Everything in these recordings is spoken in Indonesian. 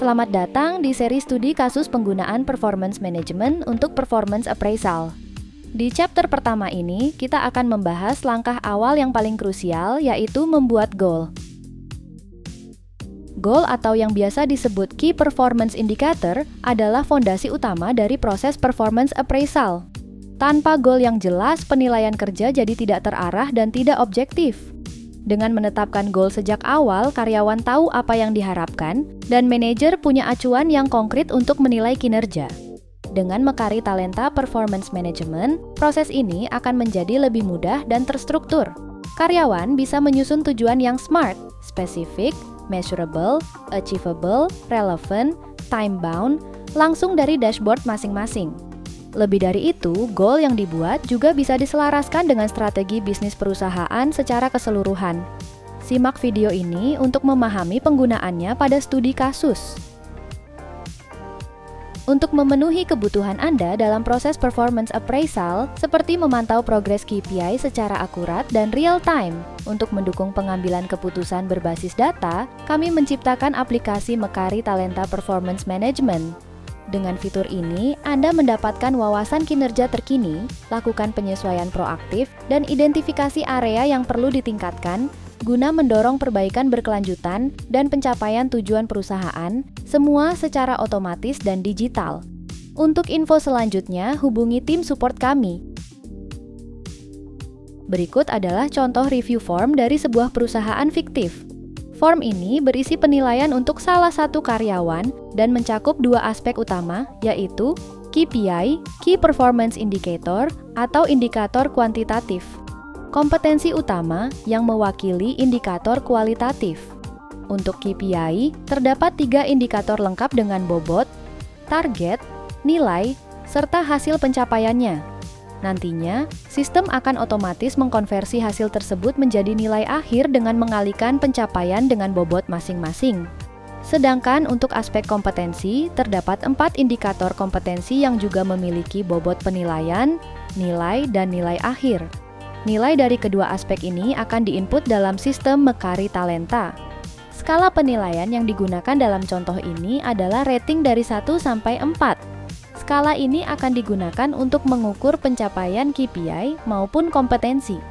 Selamat datang di seri studi kasus penggunaan performance management untuk performance appraisal. Di chapter pertama ini, kita akan membahas langkah awal yang paling krusial, yaitu membuat goal. Goal atau yang biasa disebut Key Performance Indicator adalah fondasi utama dari proses performance appraisal. Tanpa goal yang jelas, penilaian kerja jadi tidak terarah dan tidak objektif. Dengan menetapkan goal sejak awal, karyawan tahu apa yang diharapkan, dan manajer punya acuan yang konkret untuk menilai kinerja. Dengan Mekari Talenta Performance Management, proses ini akan menjadi lebih mudah dan terstruktur. Karyawan bisa menyusun tujuan yang SMART, spesifik, measurable, achievable, relevant, time-bound, langsung dari dashboard masing-masing. Lebih dari itu, goal yang dibuat juga bisa diselaraskan dengan strategi bisnis perusahaan secara keseluruhan. Simak video ini untuk memahami penggunaannya pada studi kasus. Untuk memenuhi kebutuhan Anda dalam proses performance appraisal, seperti memantau progres KPI secara akurat dan real time. Untuk mendukung pengambilan keputusan berbasis data, kami menciptakan aplikasi Mekari Talenta Performance Management. Dengan fitur ini, Anda mendapatkan wawasan kinerja terkini, lakukan penyesuaian proaktif, dan identifikasi area yang perlu ditingkatkan guna mendorong perbaikan berkelanjutan dan pencapaian tujuan perusahaan, semua secara otomatis dan digital. Untuk info selanjutnya, hubungi tim support kami. Berikut adalah contoh review form dari sebuah perusahaan fiktif. Form ini berisi penilaian untuk salah satu karyawan dan mencakup dua aspek utama, yaitu KPI, Key Performance Indicator, atau indikator kuantitatif. Kompetensi utama yang mewakili indikator kualitatif. Untuk KPI, terdapat 3 indikator lengkap dengan bobot, target, nilai, serta hasil pencapaiannya. Nantinya, sistem akan otomatis mengkonversi hasil tersebut menjadi nilai akhir dengan mengalihkan pencapaian dengan bobot masing-masing. Sedangkan untuk aspek kompetensi, terdapat 4 indikator kompetensi yang juga memiliki bobot penilaian, nilai, dan nilai akhir. Nilai dari kedua aspek ini akan diinput dalam sistem Mekari Talenta. Skala penilaian yang digunakan dalam contoh ini adalah rating dari 1 sampai 4. Skala ini akan digunakan untuk mengukur pencapaian KPI maupun kompetensi.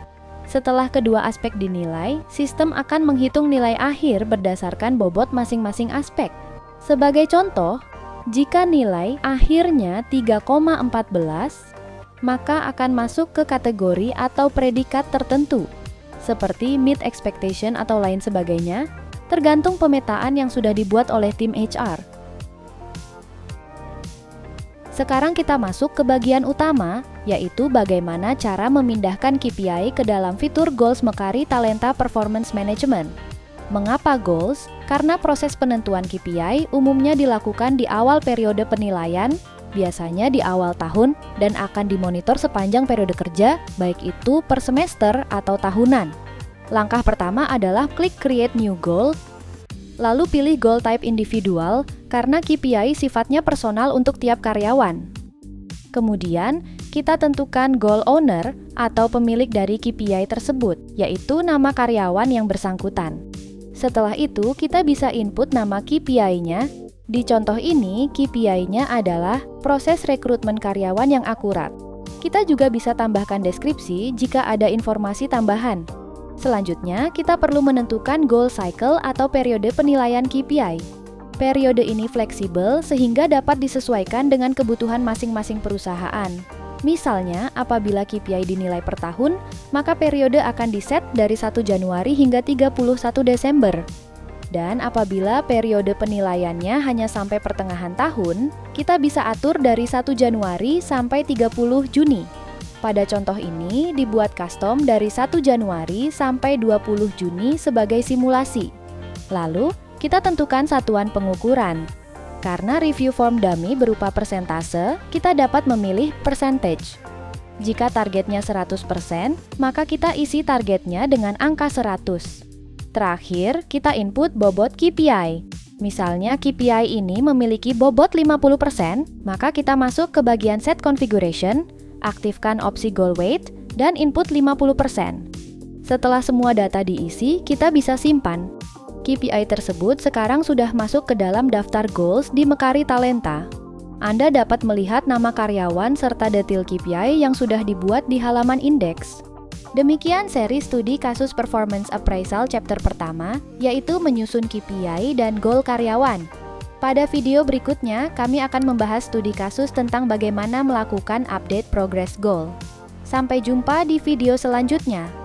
Setelah kedua aspek dinilai, sistem akan menghitung nilai akhir berdasarkan bobot masing-masing aspek. Sebagai contoh, jika nilai akhirnya 3,14, maka akan masuk ke kategori atau predikat tertentu, seperti meet expectation atau lain sebagainya, tergantung pemetaan yang sudah dibuat oleh tim HR. Sekarang kita masuk ke bagian utama, yaitu bagaimana cara memindahkan KPI ke dalam fitur Goals Mekari Talenta Performance Management. Mengapa Goals? Karena proses penentuan KPI umumnya dilakukan di awal periode penilaian, biasanya di awal tahun, dan akan dimonitor sepanjang periode kerja, baik itu per semester atau tahunan. Langkah pertama adalah klik Create New Goal, lalu pilih Goal Type Individual, karena KPI sifatnya personal untuk tiap karyawan. Kemudian, kita tentukan Goal Owner atau pemilik dari KPI tersebut, yaitu nama karyawan yang bersangkutan. Setelah itu, kita bisa input nama KPI-nya. Di contoh ini, KPI-nya adalah proses rekrutmen karyawan yang akurat. Kita juga bisa tambahkan deskripsi jika ada informasi tambahan. Selanjutnya, kita perlu menentukan goal cycle atau periode penilaian KPI. Periode ini fleksibel sehingga dapat disesuaikan dengan kebutuhan masing-masing perusahaan. Misalnya, apabila KPI dinilai per tahun, maka periode akan diset dari 1 Januari hingga 31 Desember. Dan apabila periode penilaiannya hanya sampai pertengahan tahun, kita bisa atur dari 1 Januari sampai 30 Juni. Pada contoh ini, dibuat custom dari 1 Januari sampai 20 Juni sebagai simulasi. Lalu, kita tentukan satuan pengukuran. Karena review form dummy berupa persentase, kita dapat memilih percentage. Jika targetnya 100%, maka kita isi targetnya dengan angka 100. Terakhir, kita input bobot KPI. Misalnya KPI ini memiliki bobot 50%, maka kita masuk ke bagian set configuration, aktifkan opsi goal weight, dan input 50%. Setelah semua data diisi, kita bisa simpan. KPI tersebut sekarang sudah masuk ke dalam daftar goals di Mekari Talenta. Anda dapat melihat nama karyawan serta detail KPI yang sudah dibuat di halaman indeks. Demikian seri studi kasus performance appraisal chapter pertama, yaitu menyusun KPI dan goal karyawan. Pada video berikutnya, kami akan membahas studi kasus tentang bagaimana melakukan update progress goal. Sampai jumpa di video selanjutnya.